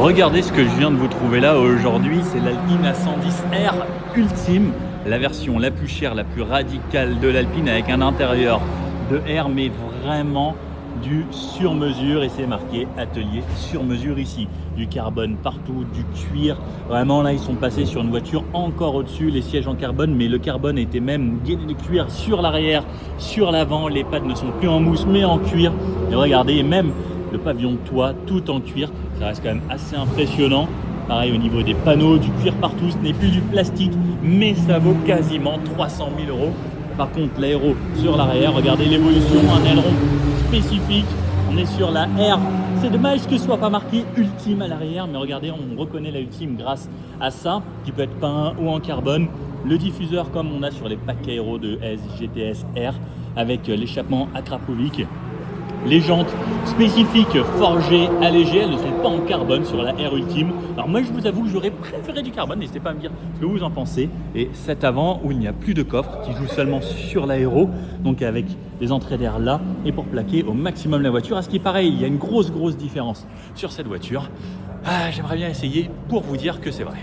Regardez ce que je viens de vous trouver là aujourd'hui, c'est l'Alpine A110R Ultime, la version la plus chère, la plus radicale de l'Alpine avec un intérieur de R mais vraiment du sur-mesure et c'est marqué atelier sur-mesure ici. Du carbone partout, du cuir, vraiment là ils sont passés sur une voiture encore au-dessus, les sièges en carbone mais le carbone était même gainé de cuir sur l'arrière, sur l'avant, les pattes ne sont plus en mousse mais en cuir et regardez même le pavillon de toit tout en cuir, ça reste quand même assez impressionnant. Pareil au niveau des panneaux, du cuir partout, ce n'est plus du plastique, mais ça vaut quasiment 300 000 €. Par contre, l'aéro sur l'arrière, regardez l'évolution, un aileron spécifique, on est sur la R. C'est dommage que ce soit pas marqué Ultime à l'arrière, mais regardez, on reconnaît la Ultime grâce à ça, qui peut être peint ou en carbone. Le diffuseur comme on a sur les packs aéro de S, GTS, R, avec l'échappement Akrapovic. Les jantes spécifiques forgées, allégées, elles ne sont pas en carbone sur la R Ultime. Alors moi je vous avoue que j'aurais préféré du carbone, n'hésitez pas à me dire ce que vous en pensez. Et cet avant où il n'y a plus de coffre, qui joue seulement sur l'aéro, donc avec des entrées d'air là, et pour plaquer au maximum la voiture. À ce qui paraît, il y a une grosse différence sur cette voiture. J'aimerais bien essayer pour vous dire que c'est vrai.